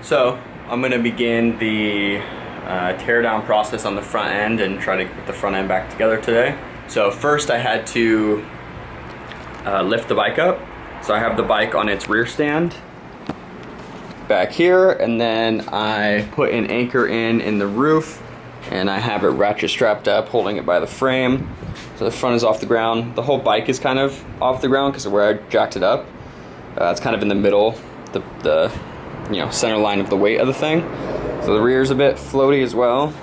So I'm going to begin the tear down process on the front end and try to put the front end back together today. So first I had to lift the bike up. So I have the bike on its rear stand back here, and then I put an anchor in the roof, and I have it ratchet strapped up holding it by the frame. So the front is off the ground. The whole bike is kind of off the ground because of where I jacked it up. It's kind of in the middle, the center line of the weight of the thing. So the rear is a bit floaty as well,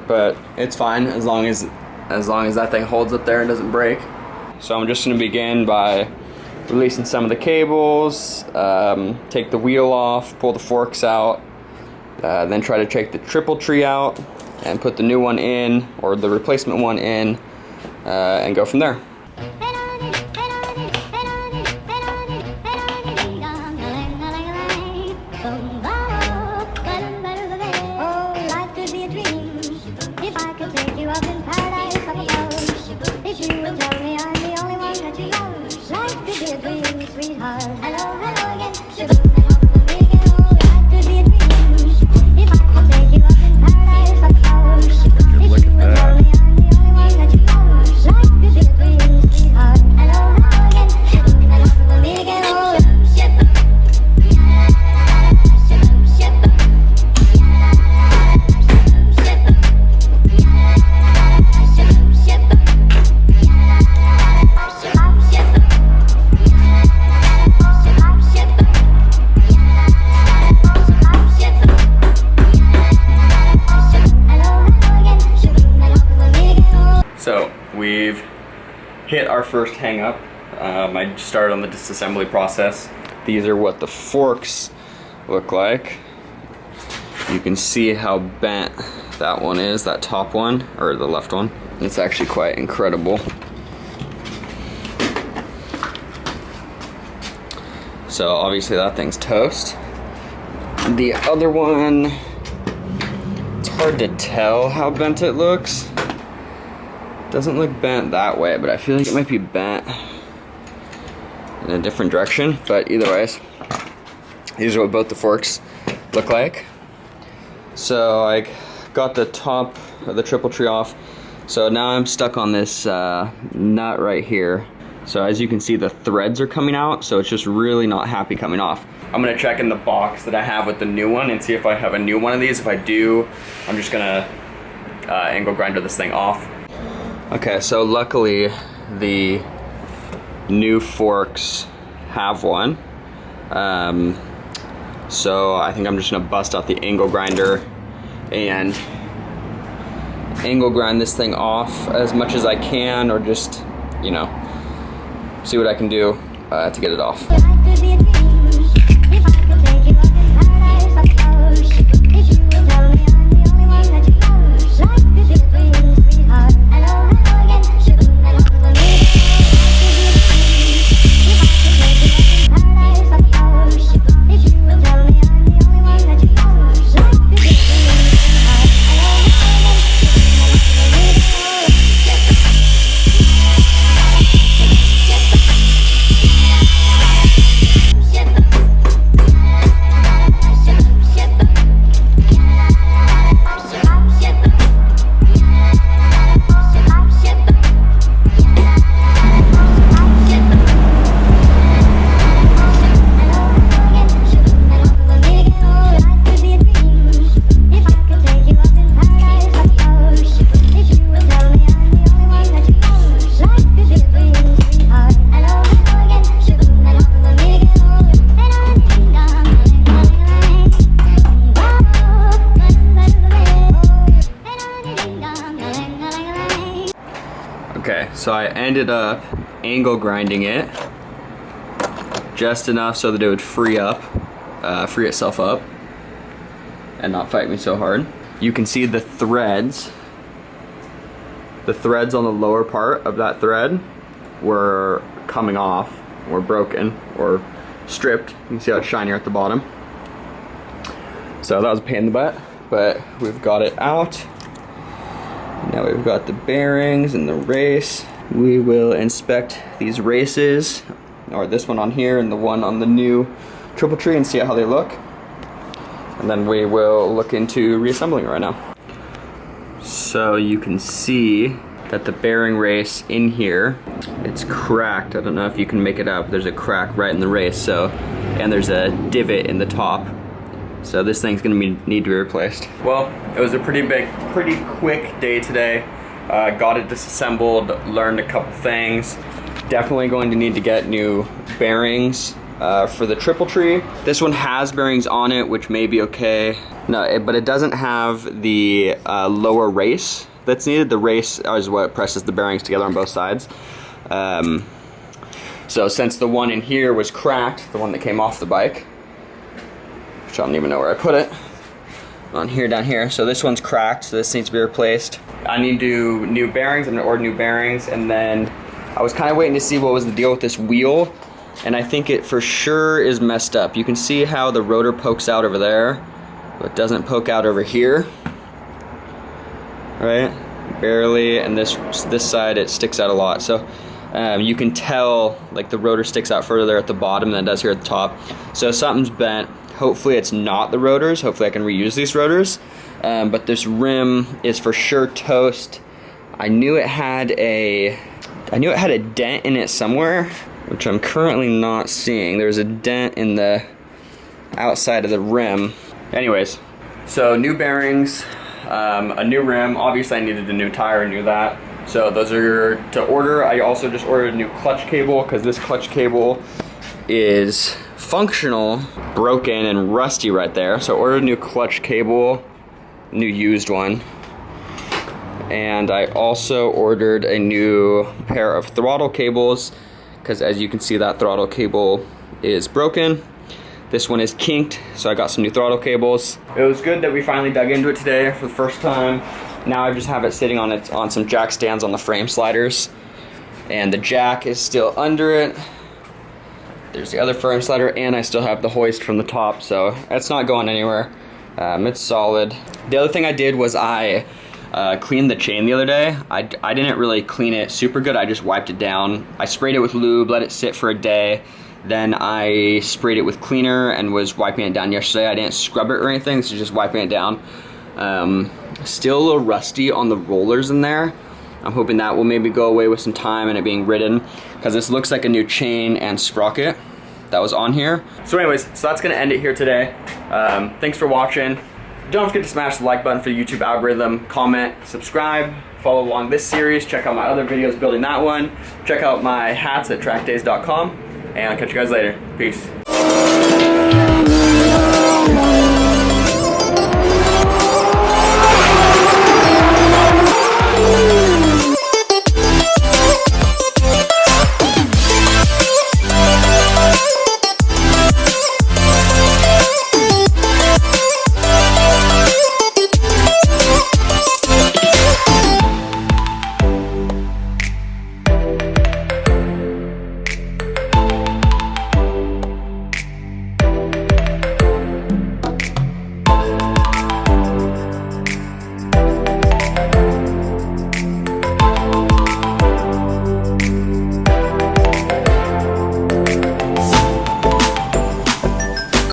but it's fine as long as that thing holds up there and doesn't break. So I'm just going to begin by releasing some of the cables, take the wheel off, pull the forks out, then try to take the triple tree out and put the new one in, or the replacement one in, and go from there. So we've hit our first hang up. I started on the disassembly process. These are what the forks look like. You can see how bent that one is, that top one, or the left one. It's actually quite incredible. So obviously that thing's toast. The other one, it's hard to tell how bent it looks. Doesn't look bent that way, but I feel like it might be bent in a different direction. But either ways, these are what both the forks look like. So I got the top of the triple tree off. So now I'm stuck on this nut right here. So as you can see, the threads are coming out, so it's just really not happy coming off. I'm gonna check in the box that I have with the new one and see if I have a new one of these. If I do, I'm just gonna angle grinder this thing off. Okay, so luckily the new forks have one. So I think I'm just gonna bust out the angle grinder and angle grind this thing off as much as I can, or just, see what I can do to get it off. Okay, so I ended up angle grinding it just enough so that it would free itself up and not fight me so hard. You can see the threads on the lower part of that thread were coming off, or broken, or stripped. You can see how it's shinier at the bottom. So that was a pain in the butt, but we've got it out. Now we've got the bearings and the race. We will inspect these races, or this one on here and the one on the new triple tree, and see how they look. and then we will look into reassembling it right now. So you can see that the bearing race in here, it's cracked. I don't know if you can make it out, but there's a crack right in the race. So, and there's a divot in the top. So this thing's gonna need to be replaced. Well, it was a pretty quick day today. Got it disassembled, learned a couple things. Definitely going to need to get new bearings for the triple tree. This one has bearings on it, which may be okay. No, but it doesn't have the lower race that's needed. The race is what presses the bearings together on both sides. So since the one in here was cracked, the one that came off the bike, which I don't even know where I put it, on here, down here. So this one's cracked, so this needs to be replaced. I need to do new bearings. I'm gonna order new bearings, and then I was kind of waiting to see what was the deal with this wheel, and I think it for sure is messed up. You can see how the rotor pokes out over there, but it doesn't poke out over here, right? Barely, and this side it sticks out a lot. So you can tell like the rotor sticks out further there at the bottom than it does here at the top. So something's bent. Hopefully it's not the rotors. Hopefully I can reuse these rotors. But this rim is for sure toast. I knew it had a dent in it somewhere, which I'm currently not seeing. There's a dent in the outside of the rim. Anyways, so new bearings, a new rim. Obviously I needed a new tire, I knew that. So those are to order. I also just ordered a new clutch cable because this clutch cable is functional, broken and rusty right there. So I ordered a new clutch cable, new used one. And I also ordered a new pair of throttle cables because as you can see that throttle cable is broken. This one is kinked, so I got some new throttle cables. It was good that we finally dug into it today for the first time. Now I just have it sitting on some jack stands on the frame sliders. And the jack is still under it. There's the other frame slider, and I still have the hoist from the top, so it's not going anywhere. It's solid. The other thing I did was I cleaned the chain the other day. I didn't really clean it super good. I just wiped it down. I sprayed it with lube, let it sit for a day. Then I sprayed it with cleaner and was wiping it down yesterday. I didn't scrub it or anything, so just wiping it down. Still a little rusty on the rollers in there. I'm hoping that will maybe go away with some time and it being ridden, because this looks like a new chain and sprocket that was on here. So anyways, so that's gonna end it here today. Thanks for watching. Don't forget to smash the like button for the YouTube algorithm, comment, subscribe, follow along this series, check out my other videos building that one, check out my hats at trackdays.com, and I'll catch you guys later. Peace.